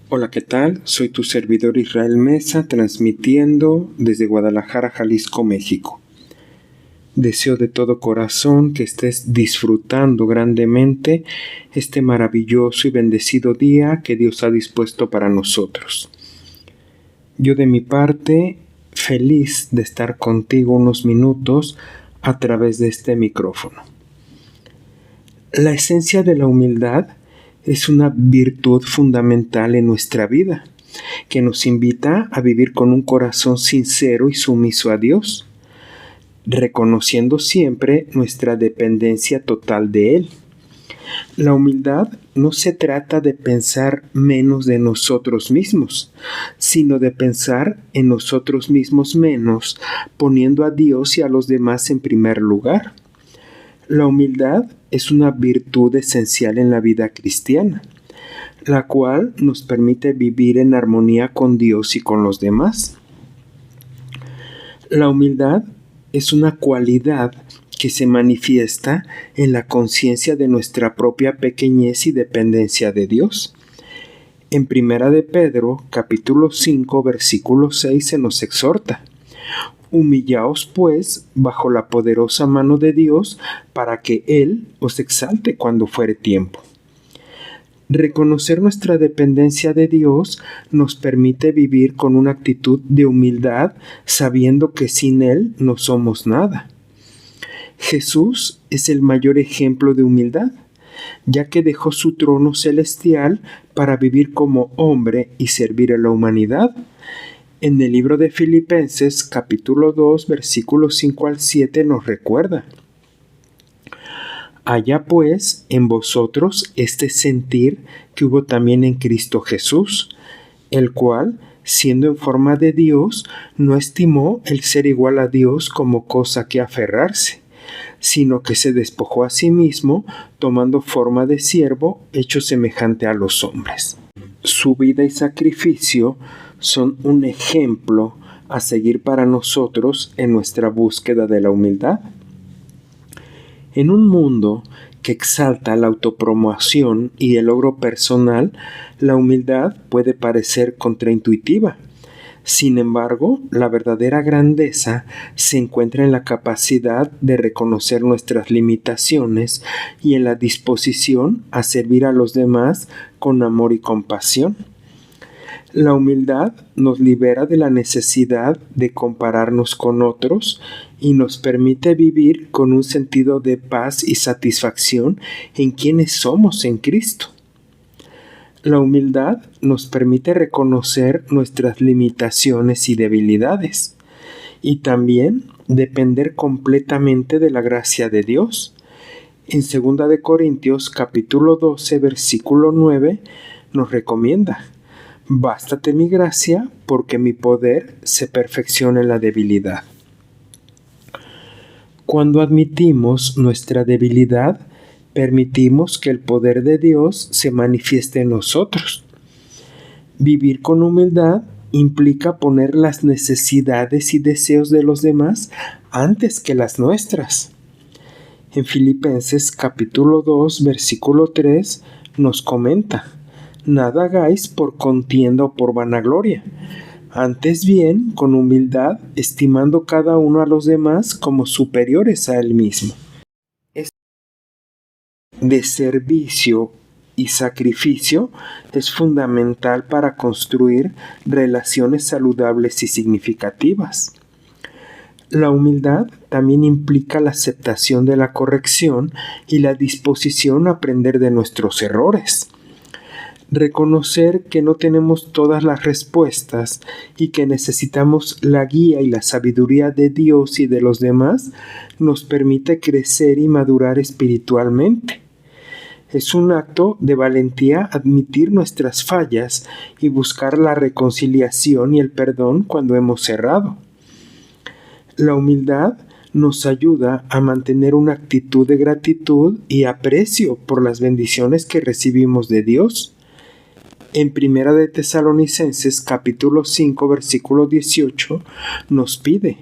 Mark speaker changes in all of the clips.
Speaker 1: Hola, ¿qué tal? Soy tu servidor Israel Mesa, transmitiendo desde Guadalajara, Jalisco, México. Deseo de todo corazón que estés disfrutando grandemente este maravilloso y bendecido día que Dios ha dispuesto para nosotros. Yo de mi parte, feliz de estar contigo unos minutos a través de este micrófono. La esencia de la humildad es una virtud fundamental en nuestra vida, que nos invita a vivir con un corazón sincero y sumiso a Dios, reconociendo siempre nuestra dependencia total de Él. La humildad no se trata de pensar menos de nosotros mismos, sino de pensar en nosotros mismos menos, poniendo a Dios y a los demás en primer lugar. La humildad es una virtud esencial en la vida cristiana, la cual nos permite vivir en armonía con Dios y con los demás. La humildad es una cualidad que se manifiesta en la conciencia de nuestra propia pequeñez y dependencia de Dios. En 1 de Pedro, capítulo 5, versículo 6 se nos exhorta: Humillaos, pues, bajo la poderosa mano de Dios, para que Él os exalte cuando fuere tiempo. Reconocer nuestra dependencia de Dios nos permite vivir con una actitud de humildad, sabiendo que sin Él no somos nada. Jesús es el mayor ejemplo de humildad, ya que dejó su trono celestial para vivir como hombre y servir a la humanidad. En el libro de Filipenses, capítulo 2, versículos 5 al 7 nos recuerda: Haya pues en vosotros este sentir que hubo también en Cristo Jesús, el cual, siendo en forma de Dios, no estimó el ser igual a Dios como cosa que aferrarse, sino que se despojó a sí mismo, tomando forma de siervo, hecho semejante a los hombres. Su vida y sacrificio son un ejemplo a seguir para nosotros en nuestra búsqueda de la humildad. En un mundo que exalta la autopromoción y el logro personal, la humildad puede parecer contraintuitiva. Sin embargo, la verdadera grandeza se encuentra en la capacidad de reconocer nuestras limitaciones y en la disposición a servir a los demás con amor y compasión. La humildad nos libera de la necesidad de compararnos con otros y nos permite vivir con un sentido de paz y satisfacción en quienes somos en Cristo. La humildad nos permite reconocer nuestras limitaciones y debilidades y también depender completamente de la gracia de Dios. En 2 de Corintios capítulo 12 versículo 9 nos recomienda: Bástate mi gracia, porque mi poder se perfecciona en la debilidad. Cuando admitimos nuestra debilidad, permitimos que el poder de Dios se manifieste en nosotros. Vivir con humildad implica poner las necesidades y deseos de los demás antes que las nuestras. En Filipenses capítulo 2, versículo 3 nos comenta: Nada hagáis por contienda o por vanagloria, antes bien con humildad, estimando cada uno a los demás como superiores a él mismo. De servicio y sacrificio es fundamental para construir relaciones saludables y significativas. La humildad también implica la aceptación de la corrección y la disposición a aprender de nuestros errores. Reconocer que no tenemos todas las respuestas y que necesitamos la guía y la sabiduría de Dios y de los demás nos permite crecer y madurar espiritualmente. Es un acto de valentía admitir nuestras fallas y buscar la reconciliación y el perdón cuando hemos errado. La humildad nos ayuda a mantener una actitud de gratitud y aprecio por las bendiciones que recibimos de Dios. En 1 de Tesalonicenses capítulo 5 versículo 18 nos pide: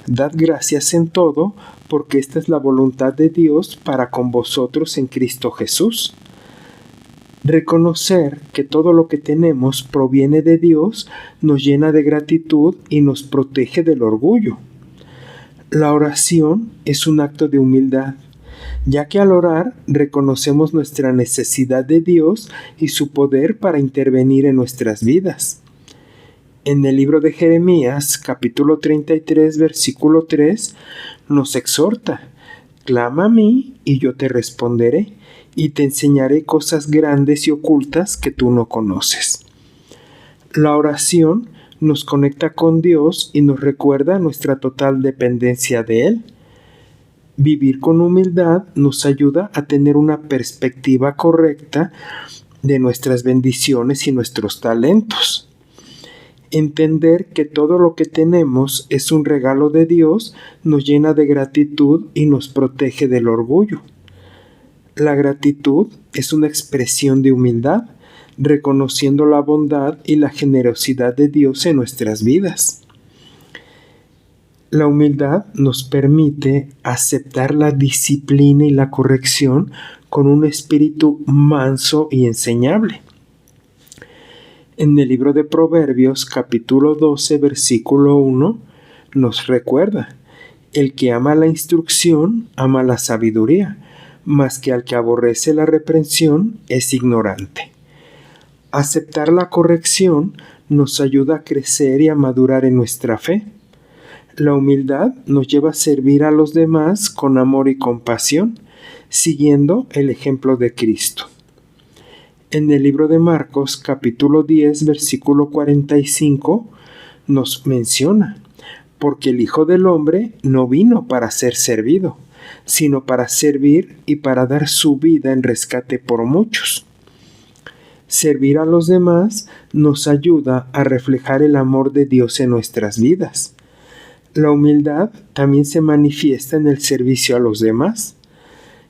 Speaker 1: Dad gracias en todo, porque esta es la voluntad de Dios para con vosotros en Cristo Jesús. Reconocer que todo lo que tenemos proviene de Dios nos llena de gratitud y nos protege del orgullo. La oración es un acto de humildad, ya que al orar reconocemos nuestra necesidad de Dios y su poder para intervenir en nuestras vidas. En el libro de Jeremías, capítulo 33, versículo 3, nos exhorta: clama a mí y yo te responderé, y te enseñaré cosas grandes y ocultas que tú no conoces. La oración nos conecta con Dios y nos recuerda nuestra total dependencia de Él. Vivir con humildad nos ayuda a tener una perspectiva correcta de nuestras bendiciones y nuestros talentos. Entender que todo lo que tenemos es un regalo de Dios nos llena de gratitud y nos protege del orgullo. La gratitud es una expresión de humildad, reconociendo la bondad y la generosidad de Dios en nuestras vidas. La humildad nos permite aceptar la disciplina y la corrección con un espíritu manso y enseñable. En el libro de Proverbios, capítulo 12, versículo 1, nos recuerda: el que ama la instrucción, ama la sabiduría, mas que al que aborrece la reprensión es ignorante. Aceptar la corrección nos ayuda a crecer y a madurar en nuestra fe. La humildad nos lleva a servir a los demás con amor y compasión, siguiendo el ejemplo de Cristo. En el libro de Marcos, capítulo 10, versículo 45, nos menciona: porque el Hijo del Hombre no vino para ser servido, sino para servir y para dar su vida en rescate por muchos. Servir a los demás nos ayuda a reflejar el amor de Dios en nuestras vidas. La humildad también se manifiesta en el servicio a los demás.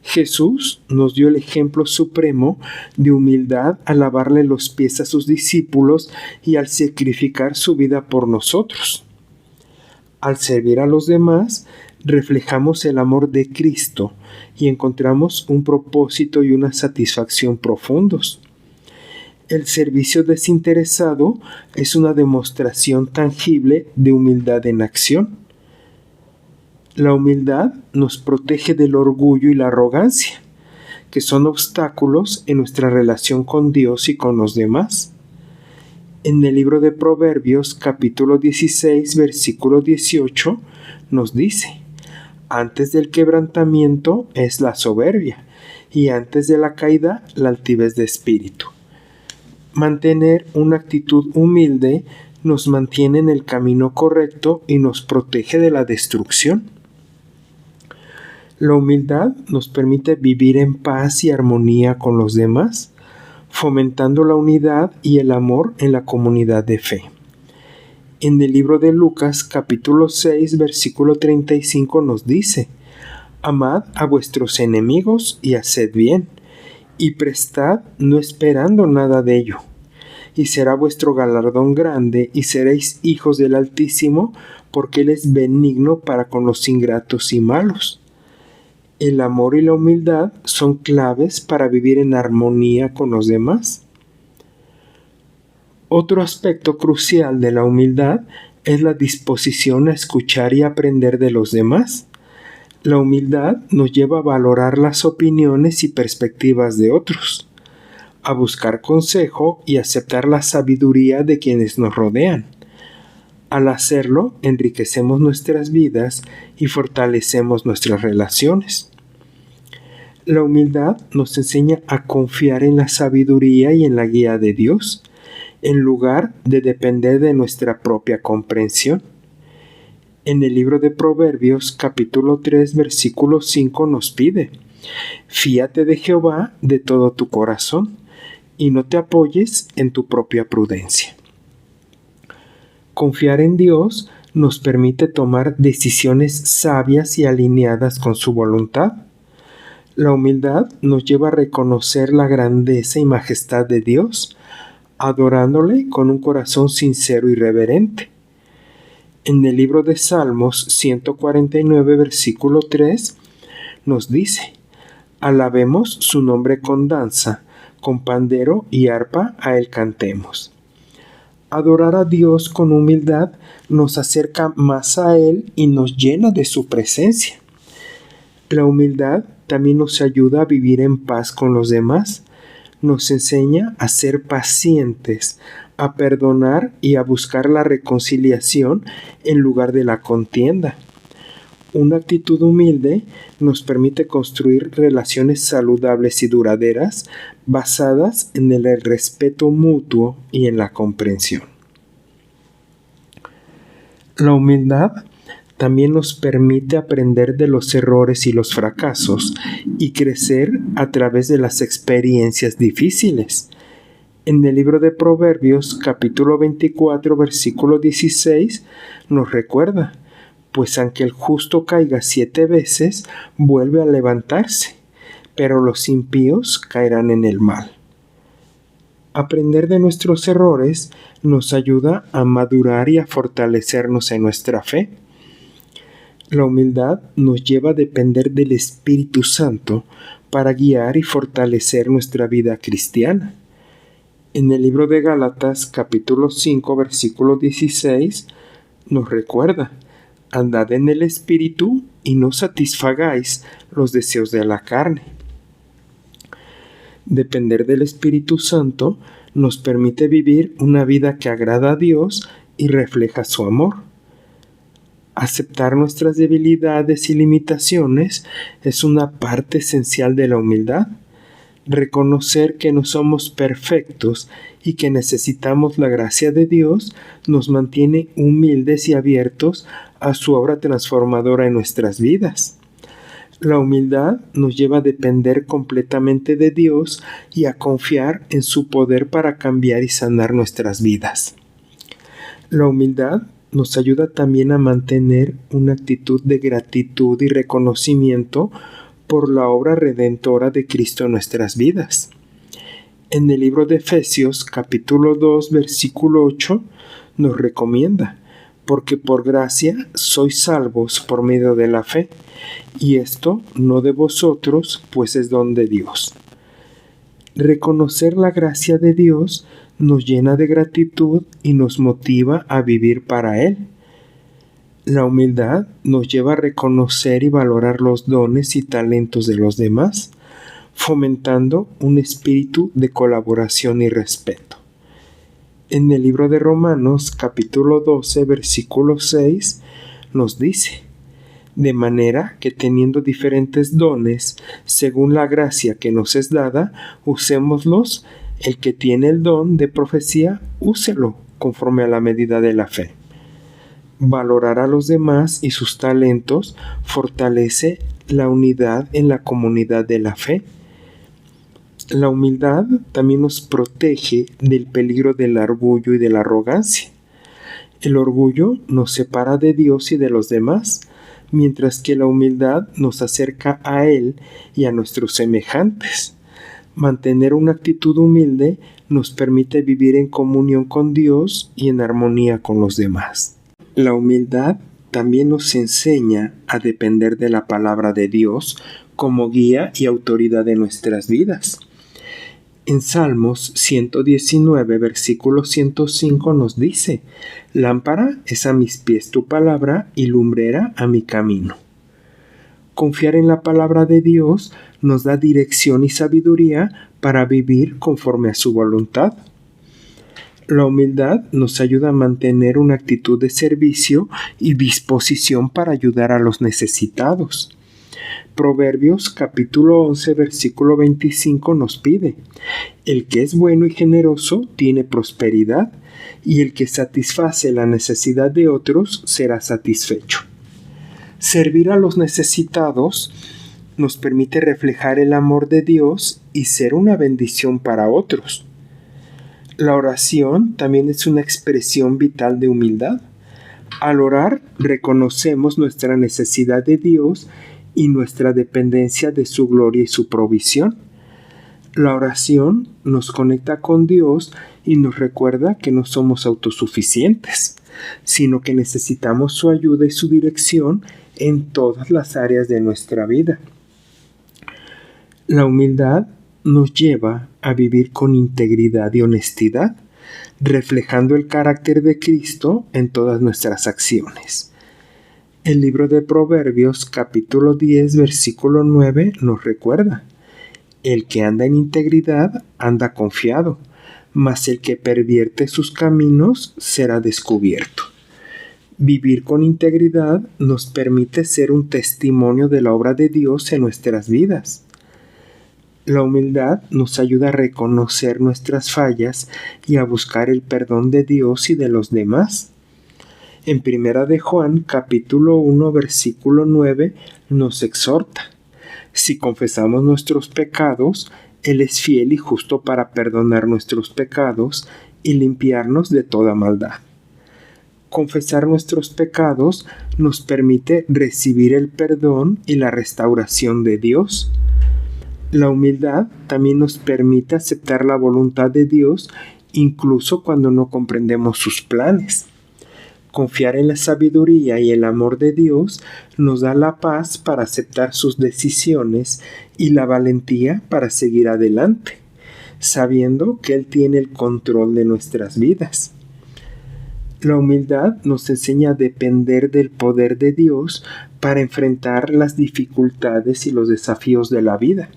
Speaker 1: Jesús nos dio el ejemplo supremo de humildad al lavarle los pies a sus discípulos y al sacrificar su vida por nosotros. Al servir a los demás, reflejamos el amor de Cristo y encontramos un propósito y una satisfacción profundos. El servicio desinteresado es una demostración tangible de humildad en acción. La humildad nos protege del orgullo y la arrogancia, que son obstáculos en nuestra relación con Dios y con los demás. En el libro de Proverbios, capítulo 16, versículo 18, nos dice: antes del quebrantamiento es la soberbia, y antes de la caída la altivez de espíritu. Mantener una actitud humilde nos mantiene en el camino correcto y nos protege de la destrucción. La humildad nos permite vivir en paz y armonía con los demás, fomentando la unidad y el amor en la comunidad de fe. En el libro de Lucas, capítulo 6, versículo 35 nos dice: amad a vuestros enemigos y haced bien, y prestad no esperando nada de ello, y será vuestro galardón grande, y seréis hijos del Altísimo, porque Él es benigno para con los ingratos y malos. El amor y la humildad son claves para vivir en armonía con los demás. Otro aspecto crucial de la humildad es la disposición a escuchar y aprender de los demás. La humildad nos lleva a valorar las opiniones y perspectivas de otros, a buscar consejo y aceptar la sabiduría de quienes nos rodean. Al hacerlo, enriquecemos nuestras vidas y fortalecemos nuestras relaciones. La humildad nos enseña a confiar en la sabiduría y en la guía de Dios, en lugar de depender de nuestra propia comprensión. En el libro de Proverbios, capítulo 3, versículo 5 nos pide: fíate de Jehová de todo tu corazón, y no te apoyes en tu propia prudencia. Confiar en Dios nos permite tomar decisiones sabias y alineadas con su voluntad. La humildad nos lleva a reconocer la grandeza y majestad de Dios, adorándole con un corazón sincero y reverente. En el libro de Salmos 149, versículo 3, nos dice: alabemos su nombre con danza, con pandero y arpa a Él cantemos. Adorar a Dios con humildad nos acerca más a Él y nos llena de su presencia. La humildad también nos ayuda a vivir en paz con los demás. Nos enseña a ser pacientes, a perdonar y a buscar la reconciliación en lugar de la contienda. Una actitud humilde nos permite construir relaciones saludables y duraderas basadas en el respeto mutuo y en la comprensión. La humildad también nos permite aprender de los errores y los fracasos y crecer a través de las experiencias difíciles. En el libro de Proverbios, capítulo 24, versículo 16, nos recuerda: pues aunque el justo caiga 7 veces, vuelve a levantarse, pero los impíos caerán en el mal. Aprender de nuestros errores nos ayuda a madurar y a fortalecernos en nuestra fe. La humildad nos lleva a depender del Espíritu Santo para guiar y fortalecer nuestra vida cristiana. En el libro de Gálatas, capítulo 5, versículo 16, nos recuerda: andad en el Espíritu y no satisfagáis los deseos de la carne. Depender del Espíritu Santo nos permite vivir una vida que agrada a Dios y refleja su amor. Aceptar nuestras debilidades y limitaciones es una parte esencial de la humildad. Reconocer que no somos perfectos y que necesitamos la gracia de Dios nos mantiene humildes y abiertos a su obra transformadora en nuestras vidas. La humildad nos lleva a depender completamente de Dios y a confiar en su poder para cambiar y sanar nuestras vidas. La humildad nos ayuda también a mantener una actitud de gratitud y reconocimiento por la obra redentora de Cristo en nuestras vidas. En el libro de Efesios, capítulo 2, versículo 8, nos recomienda: porque por gracia sois salvos por medio de la fe, y esto no de vosotros, pues es don de Dios. Reconocer la gracia de Dios nos llena de gratitud y nos motiva a vivir para Él. La humildad nos lleva a reconocer y valorar los dones y talentos de los demás, fomentando un espíritu de colaboración y respeto. En el libro de Romanos, capítulo 12, versículo 6, nos dice: de manera que teniendo diferentes dones, según la gracia que nos es dada, usémoslos. El que tiene el don de profecía, úselo conforme a la medida de la fe. Valorar a los demás y sus talentos fortalece la unidad en la comunidad de la fe. La humildad también nos protege del peligro del orgullo y de la arrogancia. El orgullo nos separa de Dios y de los demás, mientras que la humildad nos acerca a Él y a nuestros semejantes. Mantener una actitud humilde nos permite vivir en comunión con Dios y en armonía con los demás. La humildad también nos enseña a depender de la palabra de Dios como guía y autoridad de nuestras vidas. En Salmos 119, versículo 105 nos dice: lámpara es a mis pies tu palabra y lumbrera a mi camino. Confiar en la palabra de Dios nos da dirección y sabiduría para vivir conforme a su voluntad. La humildad nos ayuda a mantener una actitud de servicio y disposición para ayudar a los necesitados. Proverbios capítulo 11, versículo 25 nos pide: el que es bueno y generoso tiene prosperidad, y el que satisface la necesidad de otros será satisfecho. Servir a los necesitados nos permite reflejar el amor de Dios y ser una bendición para otros. La oración también es una expresión vital de humildad. Al orar, reconocemos nuestra necesidad de Dios y nuestra dependencia de su gloria y su provisión. La oración nos conecta con Dios y nos recuerda que no somos autosuficientes, sino que necesitamos su ayuda y su dirección en todas las áreas de nuestra vida. La humildad nos lleva a vivir con integridad y honestidad, reflejando el carácter de Cristo en todas nuestras acciones. El libro de Proverbios, capítulo 10, versículo 9, nos recuerda: el que anda en integridad anda confiado, mas el que pervierte sus caminos será descubierto. Vivir con integridad nos permite ser un testimonio de la obra de Dios en nuestras vidas. La humildad nos ayuda a reconocer nuestras fallas y a buscar el perdón de Dios y de los demás. En 1 de Juan, capítulo 1, versículo 9, nos exhorta: si confesamos nuestros pecados, Él es fiel y justo para perdonar nuestros pecados y limpiarnos de toda maldad. Confesar nuestros pecados nos permite recibir el perdón y la restauración de Dios. La humildad también nos permite aceptar la voluntad de Dios incluso cuando no comprendemos sus planes. Confiar en la sabiduría y el amor de Dios nos da la paz para aceptar sus decisiones y la valentía para seguir adelante, sabiendo que Él tiene el control de nuestras vidas. La humildad nos enseña a depender del poder de Dios para enfrentar las dificultades y los desafíos de la vida.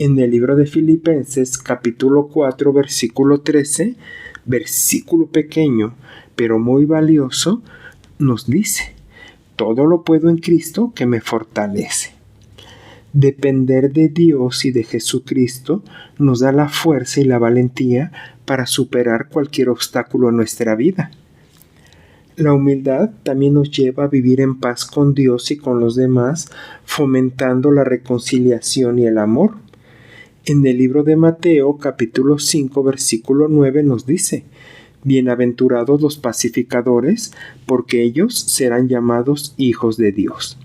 Speaker 1: En el libro de Filipenses, capítulo 4, versículo 13, versículo pequeño, pero muy valioso, nos dice: todo lo puedo en Cristo que me fortalece. Depender de Dios y de Jesucristo nos da la fuerza y la valentía para superar cualquier obstáculo en nuestra vida. La humildad también nos lleva a vivir en paz con Dios y con los demás, fomentando la reconciliación y el amor. En el libro de Mateo, capítulo 5, versículo 9, nos dice: bienaventurados los pacificadores, porque ellos serán llamados hijos de Dios.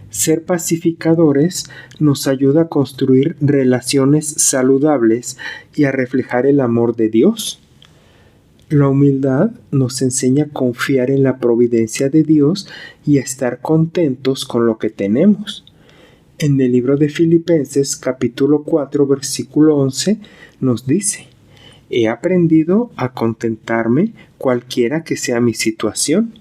Speaker 1: Ser pacificadores nos ayuda a construir relaciones saludables y a reflejar el amor de Dios. La humildad nos enseña a confiar en la providencia de Dios y a estar contentos con lo que tenemos. En el libro de Filipenses, capítulo 4, versículo 11, nos dice: he aprendido a contentarme cualquiera que sea mi situación.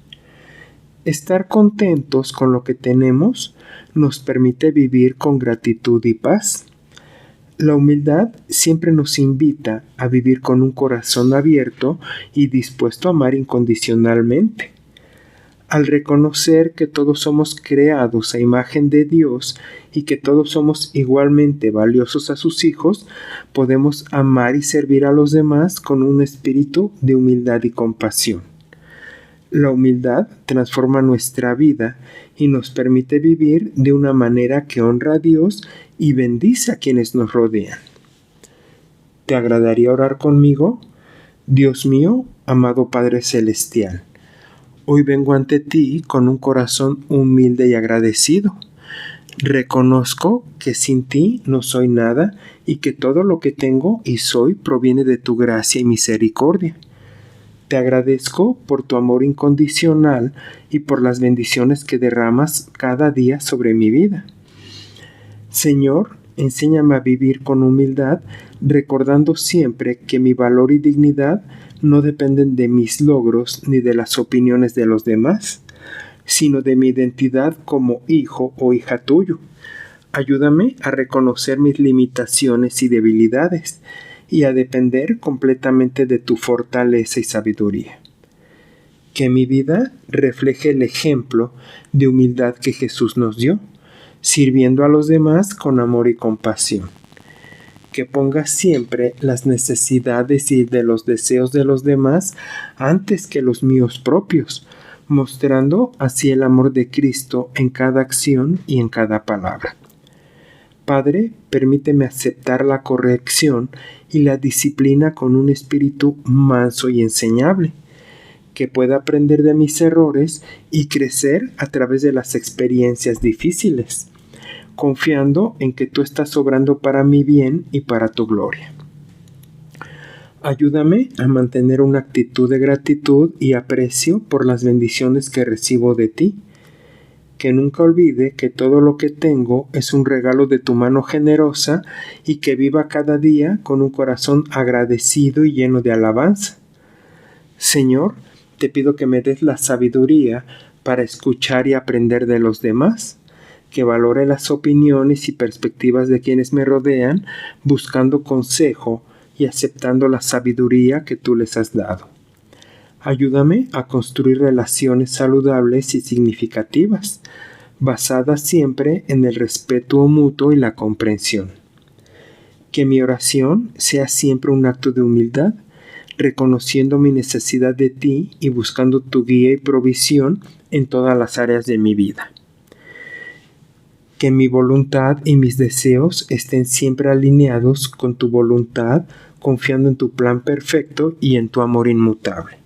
Speaker 1: Estar contentos con lo que tenemos nos permite vivir con gratitud y paz. La humildad siempre nos invita a vivir con un corazón abierto y dispuesto a amar incondicionalmente. Al reconocer que todos somos creados a imagen de Dios y que todos somos igualmente valiosos a sus hijos, podemos amar y servir a los demás con un espíritu de humildad y compasión. La humildad transforma nuestra vida y nos permite vivir de una manera que honra a Dios y bendice a quienes nos rodean. ¿Te agradaría orar conmigo? Dios mío, amado Padre Celestial, hoy vengo ante ti con un corazón humilde y agradecido. Reconozco que sin ti no soy nada y que todo lo que tengo y soy proviene de tu gracia y misericordia. Te agradezco por tu amor incondicional y por las bendiciones que derramas cada día sobre mi vida. Señor, enséñame a vivir con humildad, recordando siempre que mi valor y dignidad no dependen de mis logros ni de las opiniones de los demás, sino de mi identidad como hijo o hija tuyo. Ayúdame a reconocer mis limitaciones y debilidades y a depender completamente de tu fortaleza y sabiduría. Que mi vida refleje el ejemplo de humildad que Jesús nos dio, sirviendo a los demás con amor y compasión. Que ponga siempre las necesidades y de los deseos de los demás antes que los míos propios, mostrando así el amor de Cristo en cada acción y en cada palabra. Padre, permíteme aceptar la corrección y la disciplina con un espíritu manso y enseñable, que pueda aprender de mis errores y crecer a través de las experiencias difíciles, confiando en que tú estás obrando para mi bien y para tu gloria. Ayúdame a mantener una actitud de gratitud y aprecio por las bendiciones que recibo de ti. que nunca olvide que todo lo que tengo es un regalo de tu mano generosa y que viva cada día con un corazón agradecido y lleno de alabanza. Señor, te pido que me des la sabiduría para escuchar y aprender de los demás, que valore las opiniones y perspectivas de quienes me rodean, buscando consejo y aceptando la sabiduría que tú les has dado. Ayúdame a construir relaciones saludables y significativas, basadas siempre en el respeto mutuo y la comprensión. Que mi oración sea siempre un acto de humildad, reconociendo mi necesidad de ti y buscando tu guía y provisión en todas las áreas de mi vida. Que mi voluntad y mis deseos estén siempre alineados con tu voluntad, confiando en tu plan perfecto y en tu amor inmutable.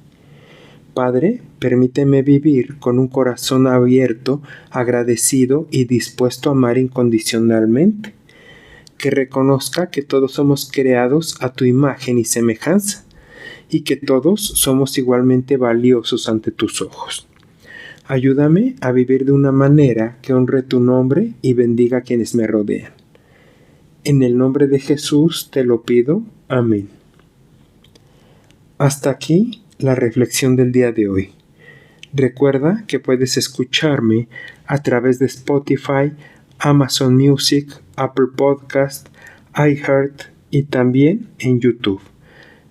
Speaker 1: Padre, permíteme vivir con un corazón abierto, agradecido y dispuesto a amar incondicionalmente. Que reconozca que todos somos creados a tu imagen y semejanza, y que todos somos igualmente valiosos ante tus ojos. Ayúdame a vivir de una manera que honre tu nombre y bendiga a quienes me rodean. En el nombre de Jesús te lo pido. Amén. Hasta aquí la reflexión del día de hoy. Recuerda que puedes escucharme a través de Spotify, Amazon Music, Apple Podcast, iHeart y también en YouTube.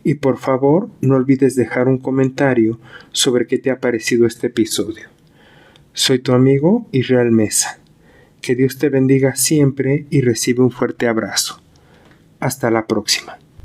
Speaker 1: Y por favor, no olvides dejar un comentario sobre qué te ha parecido este episodio. Soy tu amigo Israel Mesa. Que Dios te bendiga siempre y recibe un fuerte abrazo. Hasta la próxima.